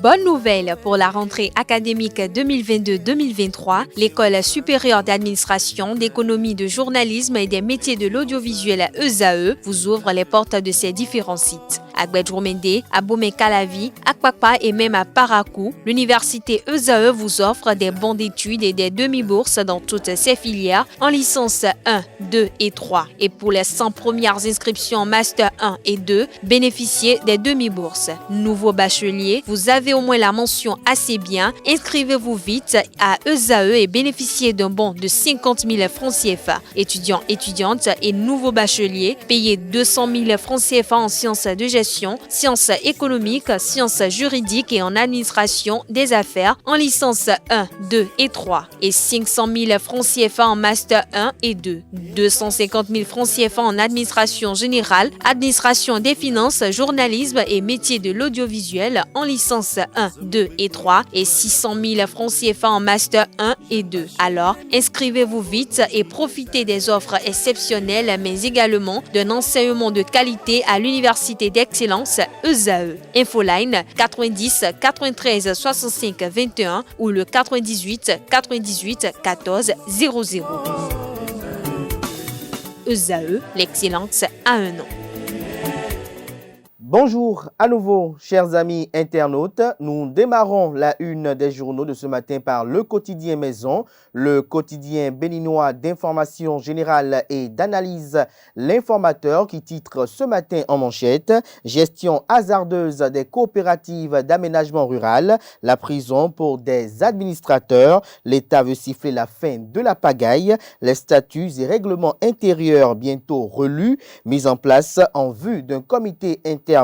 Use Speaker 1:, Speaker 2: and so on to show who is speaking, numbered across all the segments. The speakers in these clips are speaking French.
Speaker 1: Bonne nouvelle pour la rentrée académique 2022-2023, l'École supérieure d'administration, d'économie, de journalisme et des métiers de l'audiovisuel ESAE vous ouvre les portes de ses différents sites. À Gbedjomende, à Bomé-Calavi, à Kpakpa et même à Parakou, l'université ESAE vous offre des bons d'études et des demi-bourses dans toutes ses filières en licence 1, 2 et 3. Et pour les 100 premières inscriptions en master 1 et 2, bénéficiez des demi-bourses. Nouveau bachelier, vous avez au moins la mention assez bien. Inscrivez-vous vite à ESAE et bénéficiez d'un bon de 50 000 francs CFA. Étudiants, étudiantes et nouveaux bacheliers, payez 200 000 francs CFA en sciences de gestion, sciences économiques, sciences juridiques et en administration des affaires en licence 1, 2 et 3 et 500 000 francs CFA en master 1 et 2, 250 000 francs CFA en administration générale, administration des finances, journalisme et métiers de l'audiovisuel en licence 1, 2 et 3 et 600 000 francs CFA en master 1 et 2. Alors, inscrivez-vous vite et profitez des offres exceptionnelles mais également d'un enseignement de qualité à l'université d'excellence ESAE. Infoline 90 93 65 21 ou le 98 98 14 00. ESAE, l'excellence à un nom.
Speaker 2: Bonjour à nouveau, chers amis internautes. Nous démarrons la une des journaux de ce matin par le quotidien Maison, le quotidien béninois d'information générale et d'analyse, l'Informateur, qui titre ce matin en manchette « Gestion hasardeuse des coopératives d'aménagement rural, la prison pour des administrateurs, l'État veut siffler la fin de la pagaille, les statuts et règlements intérieurs bientôt relus, mis en place en vue d'un comité interministériel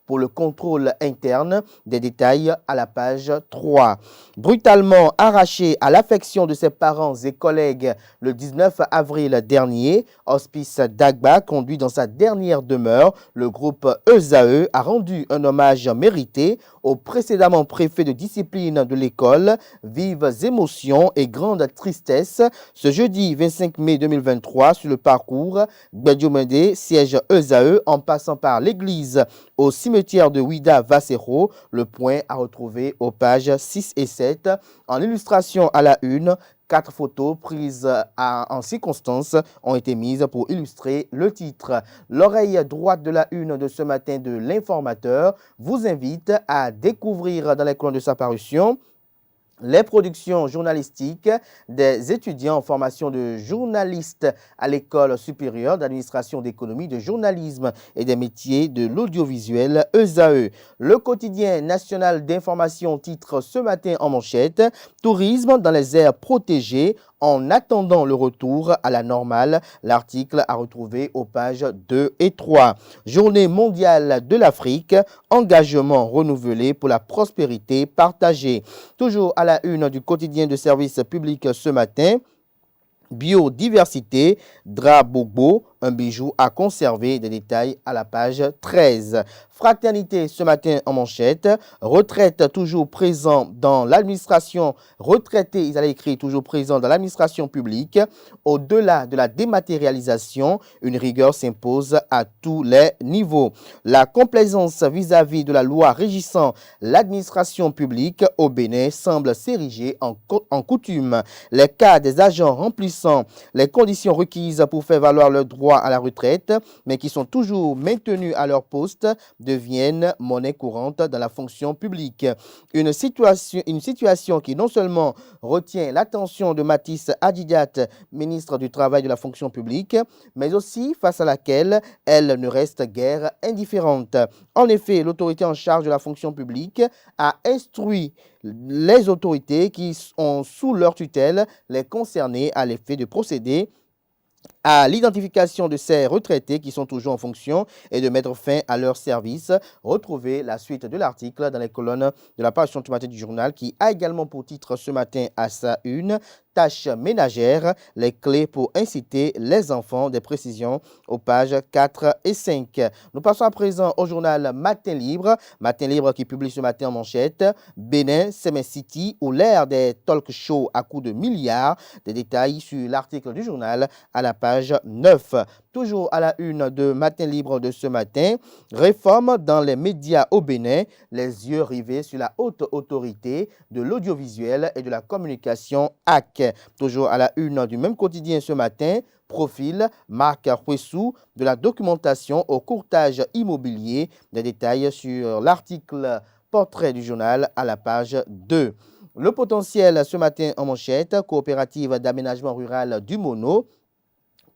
Speaker 2: pour le contrôle interne. Des détails à la page 3. Brutalement arraché à l'affection de ses parents et collègues le 19 avril dernier, Hospice d'Agba conduit dans sa dernière demeure. Le groupe ESAE a rendu un hommage mérité au précédemment préfet de discipline de l'école. Vives émotions et grande tristesse ce jeudi 25 mai 2023 sur le parcours Gbedjomende, siège ESAE, en passant par l'église au cimetière de Ouida Vassero. Le point à retrouver aux pages 6 et 7. En illustration à la une, 4 photos prises en circonstance ont été mises pour illustrer le titre. L'oreille droite de la une de ce matin de l'Informateur vous invite à découvrir dans les colonnes de sa parution les productions journalistiques des étudiants en formation de journalistes à l'École supérieure d'administration d'économie, de journalisme et des métiers de l'audiovisuel ESAE. Le quotidien national d'information titre ce matin en manchette « Tourisme dans les aires protégées en attendant le retour à la normale ». L'article à retrouver aux pages 2 et 3. Journée mondiale de l'Afrique, engagement renouvelé pour la prospérité partagée. Toujours à la une du quotidien de service public ce matin, biodiversité, Drabobo, un bijou à conserver. Des détails à la page 13. Fraternité ce matin en manchette, retraite toujours présent dans l'administration, retraités, ils allaient écrire toujours présent dans l'administration publique. Au-delà de la dématérialisation, une rigueur s'impose à tous les niveaux. La complaisance vis-à-vis de la loi régissant l'administration publique au Bénin semble s'ériger en coutume. Les cas des agents remplissant les conditions requises pour faire valoir leur droit à la retraite, mais qui sont toujours maintenus à leur poste, deviennent monnaie courante dans la fonction publique. Une situation qui non seulement retient l'attention de Mathis Adidiat, ministre du Travail et de la fonction publique, mais aussi face à laquelle elle ne reste guère indifférente. En effet, l'autorité en charge de la fonction publique a instruit les autorités qui ont sous leur tutelle les concernés à l'effet de procéder à l'identification de ces retraités qui sont toujours en fonction et de mettre fin à leur service. Retrouvez la suite de l'article dans les colonnes de la parution du matin du journal, qui a également pour titre ce matin à sa une « Tâches ménagères, les clés pour inciter les enfants », des précisions aux pages 4 et 5. Nous passons à présent au journal Matin Libre qui publie ce matin en manchette « Bénin, Semen City ou l'ère des talk shows à coups de milliards ». Des détails sur l'article du journal à la page page 9. Toujours à la une de Matin Libre de ce matin, réforme dans les médias au Bénin, les yeux rivés sur la haute autorité de l'audiovisuel et de la communication AC. Toujours à la une du même quotidien ce matin, profil Marc Huessou de la documentation au courtage immobilier. Des détails sur l'article portrait du journal à la page 2. Le potentiel ce matin en manchette, coopérative d'aménagement rural du Mono,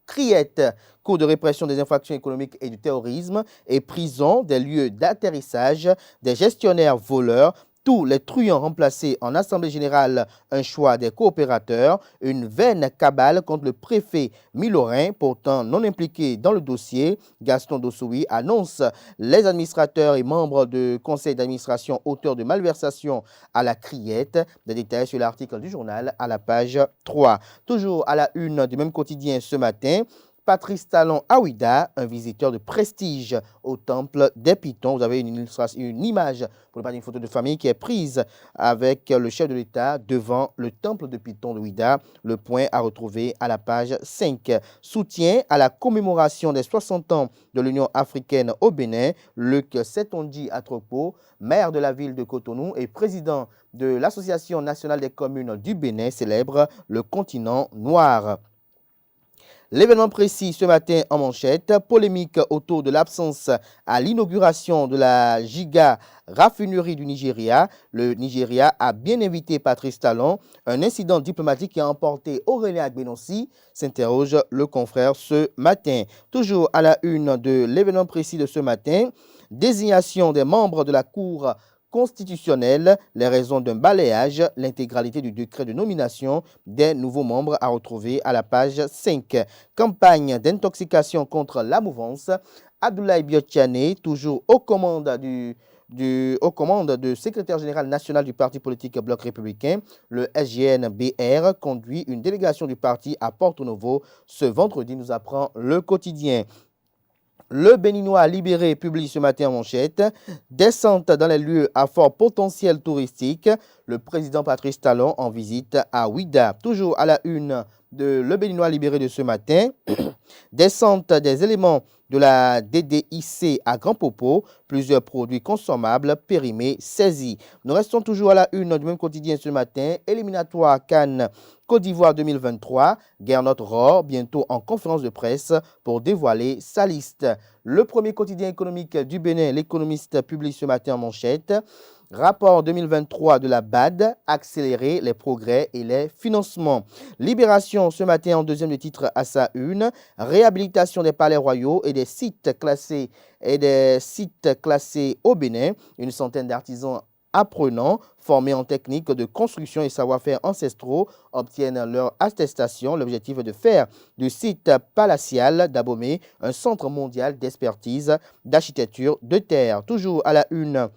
Speaker 2: criette, cours de répression des infractions économiques et du terrorisme et prison des lieux d'atterrissage des gestionnaires voleurs. Tous les truands remplacés en Assemblée générale, un choix des coopérateurs, une vaine cabale contre le préfet Milorin, pourtant non impliqué dans le dossier. Gaston Dossoui annonce les administrateurs et membres du conseil d'administration auteurs de malversation à la criette. Des détails sur l'article du journal à la page 3. Toujours à la une du même quotidien ce matin, Patrice Talon à Ouidah, un visiteur de prestige au temple des Pitons. Vous avez une image, pour ne pas dire une photo de famille, qui est prise avec le chef de l'État devant le temple de Piton de Ouidah. Le point à retrouver à la page 5. Soutien à la commémoration des 60 ans de l'Union africaine au Bénin. Luc Setonji Atropo, maire de la ville de Cotonou et président de l'Association nationale des communes du Bénin, célèbre le continent noir. L'événement précis ce matin en manchette, polémique autour de l'absence à l'inauguration de la giga raffinerie du Nigeria. Le Nigeria a bien invité Patrice Talon. Un incident diplomatique qui a emporté Aurélien Agbenossi, s'interroge le confrère ce matin. Toujours à la une de l'événement précis de ce matin, désignation des membres de la Cour constitutionnelle, les raisons d'un balayage, l'intégralité du décret de nomination des nouveaux membres à retrouver à la page 5. Campagne d'intoxication contre la mouvance, Abdoulaye Biotiane, toujours aux commandes du secrétaire général national du parti politique Bloc républicain, le SGN-BR, conduit une délégation du parti à Porto Novo ce vendredi, nous apprend le quotidien. Le Béninois libéré publie ce matin en manchette. Descente dans les lieux à fort potentiel touristique. Le président Patrice Talon en visite à Ouidah. Toujours à la une de Le Béninois libéré de ce matin. Descente des éléments de la DDIC à Grand Popo. Plusieurs produits consommables périmés saisis. Nous restons toujours à la une du même quotidien ce matin. Éliminatoire Cannes Côte d'Ivoire 2023, Gernot Rohr, bientôt en conférence de presse pour dévoiler sa liste. Le premier quotidien économique du Bénin, l'Économiste, publie ce matin en manchette. Rapport 2023 de la BAD, accélérer les progrès et les financements. Libération ce matin en deuxième de titre à sa une. Réhabilitation des palais royaux et des sites classés au Bénin. Une centaine d'artisans apprenants formés en technique de construction et savoir-faire ancestraux obtiennent leur attestation. L'objectif est de faire du site palatial d'Abomey un centre mondial d'expertise d'architecture de terre. Toujours à la une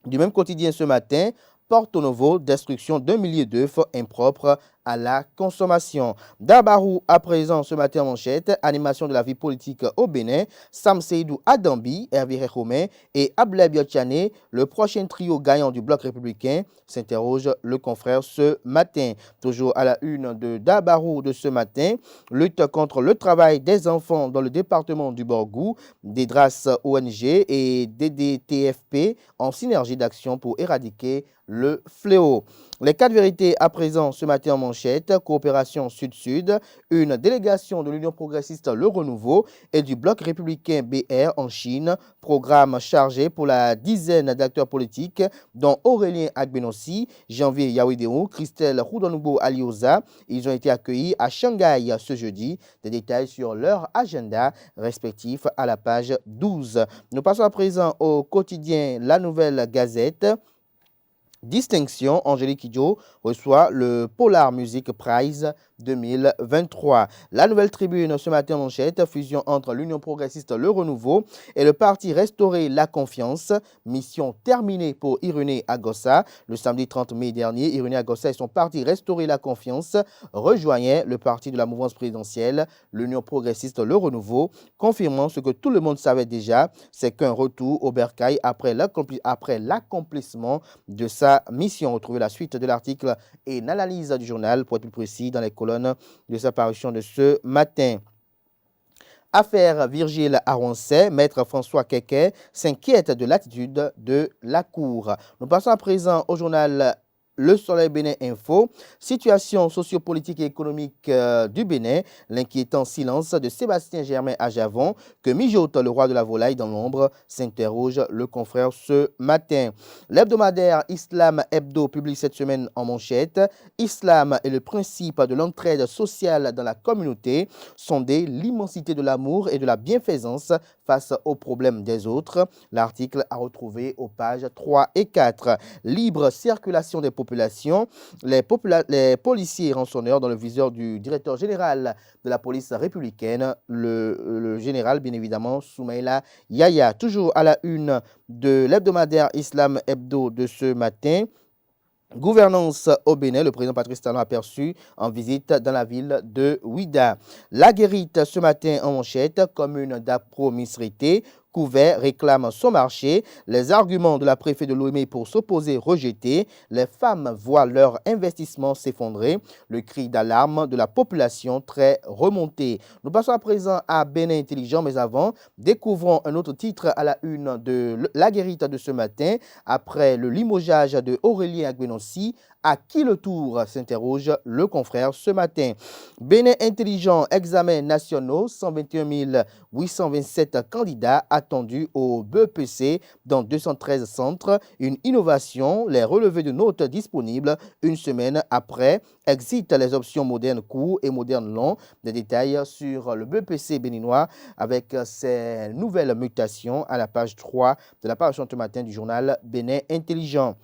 Speaker 2: du même quotidien ce matin, Porto Novo, destruction d'un millier d'œufs impropres à la consommation. Dabarou à présent ce matin en manchette, animation de la vie politique au Bénin, Sam Seydou Adambi, Hervé Romain et Abdoulaye Biotiane, le prochain trio gagnant du bloc républicain, s'interroge le confrère ce matin. Toujours à la une de Dabarou de ce matin, lutte contre le travail des enfants dans le département du Borgou, Dédras ONG et DDTFP en synergie d'action pour éradiquer le fléau. Les 4 vérités à présent ce matin en manchette, coopération Sud-Sud, une délégation de l'Union progressiste Le Renouveau et du Bloc républicain BR en Chine, programme chargé pour la dizaine d'acteurs politiques dont Aurélien Agbenossi, Janvier Yawidéou, Christelle Roudonubo Alioza. Ils ont été accueillis à Shanghai ce jeudi. Des détails sur leur agenda respectif à la page 12. Nous passons à présent au quotidien La Nouvelle Gazette. Distinction, Angélique Kidjo reçoit le Polar Music Prize 2023. La Nouvelle Tribune ce matin en manchette, fusion entre l'Union progressiste Le Renouveau et le parti Restaurer la Confiance. Mission terminée pour Irénée Agossa. Le samedi 30 mai dernier, Irénée Agossa et son parti Restaurer la Confiance rejoignaient le parti de la mouvance présidentielle, l'Union progressiste Le Renouveau, confirmant ce que tout le monde savait déjà, c'est qu'un retour au bercail après l'accomplissement de sa mission. Retrouvez la suite de l'article et une analyse du journal pour être plus précis dans les colonnes de sa parution de ce matin. Affaire Virgile Aroncet, maître François Keke s'inquiète de l'attitude de la Cour. Nous passons à présent au journal Le Soleil Bénin Info, situation sociopolitique et économique du Bénin, l'inquiétant silence de Sébastien Germain à Javon, que mijote le roi de la volaille dans l'ombre, s'interroge le confrère ce matin. L'hebdomadaire Islam Hebdo publie cette semaine en manchette « Islam et le principe de l'entraide sociale dans la communauté, sonder l'immensité de l'amour et de la bienfaisance face aux problèmes des autres ». L'article à retrouver aux pages 3 et 4. Libre circulation des populations, les policiers rançonneurs dans le viseur du directeur général de la police républicaine, le général, bien évidemment, Soumaïla Yaya. Toujours à la une de l'hebdomadaire Islam Hebdo de ce matin. Gouvernance au Bénin, le président Patrice Talon aperçu en visite dans la ville de Ouida. La Guérite ce matin en manchette, commune d'Apro-Misrité, Couvert réclame son marché. Les arguments de la préfet de Lomé pour s'opposer rejetés. Les femmes voient leur investissement s'effondrer. Le cri d'alarme de la population très remonté. Nous passons à présent à Bénin Intelligent, mais avant, découvrons un autre titre à la une de La Guérite de ce matin. Après le limogeage de Aurélien Agbenossi, à qui le tour, s'interroge le confrère ce matin. Bénin Intelligent, examens nationaux, 121 827 candidats attendus au BEPC dans 213 centres. Une innovation, les relevés de notes disponibles une semaine après. Exit les options modernes court et modernes long. Des détails sur le BEPC béninois avec ces nouvelles mutations à la page 3 de la page ce matin du journal Bénin Intelligent.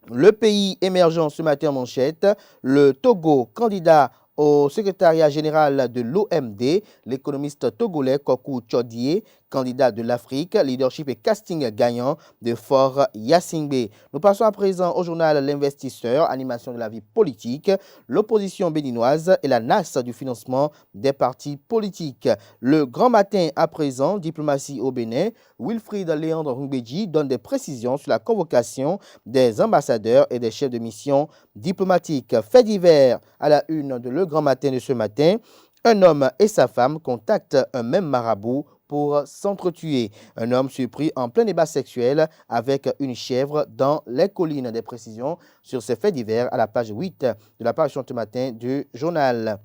Speaker 2: Le pays émergent ce matin en manchette, le Togo, candidat au secrétariat général de l'OMD, l'économiste togolais Kokou Tchodié, candidat de l'Afrique, leadership et casting gagnant de Fort Yassingbe. Nous passons à présent au journal L'Investisseur, animation de la vie politique, l'opposition béninoise et la NAS du financement des partis politiques. Le grand matin à présent, diplomatie au Bénin, Wilfried Léandre Ngbeji donne des précisions sur la convocation des ambassadeurs et des chefs de mission diplomatiques. Fait divers à la une de Le Grand Matin de ce matin, un homme et sa femme contactent un même marabout pour s'entretuer. Un homme surpris en plein débat sexuel avec une chèvre dans les collines. Des précisions sur ces faits divers à la page 8 de la page ce matin du journal.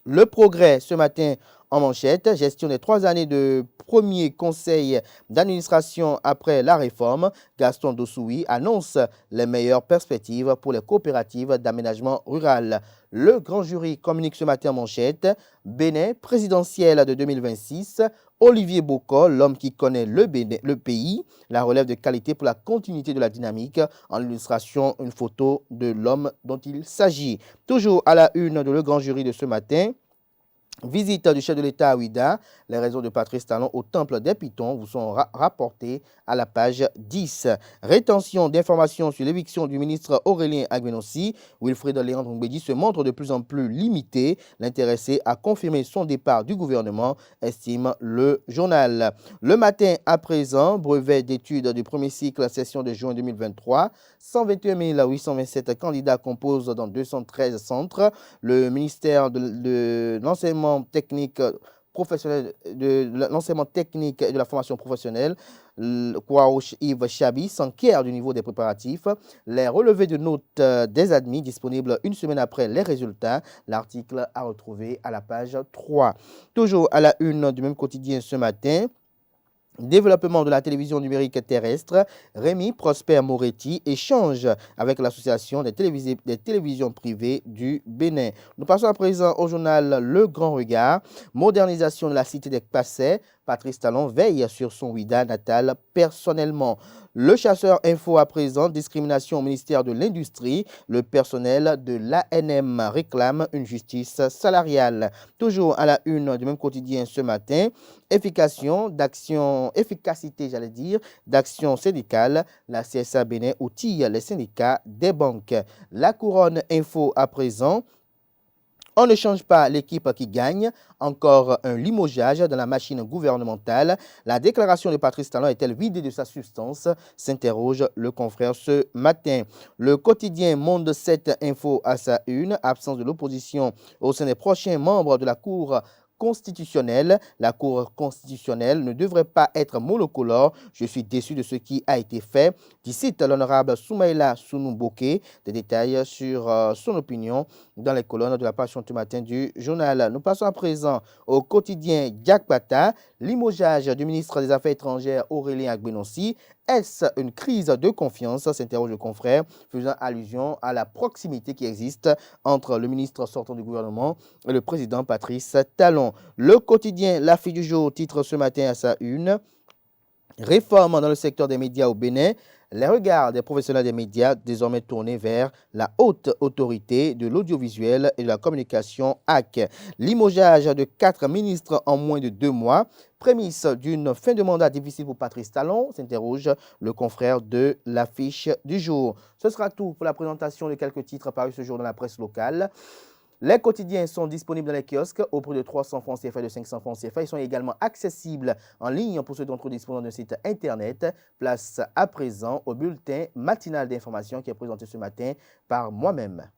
Speaker 2: Le Progrès ce matin en manchette, gestion des 3 années de premier conseil d'administration après la réforme. Gaston Dossoui annonce les meilleures perspectives pour les coopératives d'aménagement rural. Le grand jury communique ce matin en manchette. Bénin, présidentielle de 2026. Olivier Bocol, l'homme qui connaît le pays, la relève de qualité pour la continuité de la dynamique. En illustration, une photo de l'homme dont il s'agit. Toujours à la une de Le Grand Jury de ce matin. Visite du chef de l'État à Ouida, les raisons de Patrice Talon au temple des Pitons vous sont rapportées à la page 10. Rétention d'informations sur l'éviction du ministre Aurélien Agbenossi. Wilfried Léandre Ngbeji se montre de plus en plus limité. L'intéressé à confirmer son départ du gouvernement, estime le journal. Le matin à présent, brevet d'études du premier cycle session de juin 2023. 121 827 candidats composent dans 213 centres. Le ministère de l'enseignement technique professionnel, de l'enseignement technique et de la formation professionnelle, Kouaouch Yves Chabi s'enquiert du niveau des préparatifs. Les relevés de notes des admis disponibles une semaine après les résultats. L'article à retrouver à la page 3. Toujours à la une du même quotidien ce matin. Développement de la télévision numérique terrestre, Rémi Prosper Moretti échange avec l'association des télévisions privées du Bénin. Nous passons à présent au journal Le Grand Regard. Modernisation de la cité des Passais. Patrice Talon veille sur son Ouida natal personnellement. Le chasseur info à présent, discrimination au ministère de l'Industrie. Le personnel de l'ANM réclame une justice salariale. Toujours à la une du même quotidien ce matin, efficacité d'action syndicale. La CSA Bénin outille les syndicats des banques. La couronne info à présent. On ne change pas l'équipe qui gagne. Encore un limogeage dans la machine gouvernementale. La déclaration de Patrice Talon est-elle vidée de sa substance? S'interroge le confrère ce matin. Le quotidien Monde 7 Info à sa une. Absence de l'opposition au sein des prochains membres de la Cour constitutionnelle. La Cour constitutionnelle ne devrait pas être monocolore. Je suis déçu de ce qui a été fait. Cite l'honorable Soumaïla Sounouboké. Des détails sur son opinion dans les colonnes de la page ce matin du journal. Nous passons à présent au quotidien Diakpata. Limogeage du ministre des Affaires étrangères Aurélien Agbenossi. Est-ce une crise de confiance, s'interroge le confrère, faisant allusion à la proximité qui existe entre le ministre sortant du gouvernement et le président Patrice Talon. Le quotidien La Fille du Jour titre ce matin à sa une « Réforme dans le secteur des médias au Bénin ». Les regards des professionnels des médias désormais tournés vers la haute autorité de l'audiovisuel et de la communication AC. Limogeage de 4 ministres en moins de 2 mois. Prémisse d'une fin de mandat difficile pour Patrice Talon, s'interroge le confrère de l'affiche du jour. Ce sera tout pour la présentation de quelques titres parus ce jour dans la presse locale. Les quotidiens sont disponibles dans les kiosques au prix de 300 francs CFA et de 500 francs CFA. Ils sont également accessibles en ligne pour ceux d'entre eux disposant d'un site internet. Place à présent au bulletin matinal d'information qui est présenté ce matin par moi-même.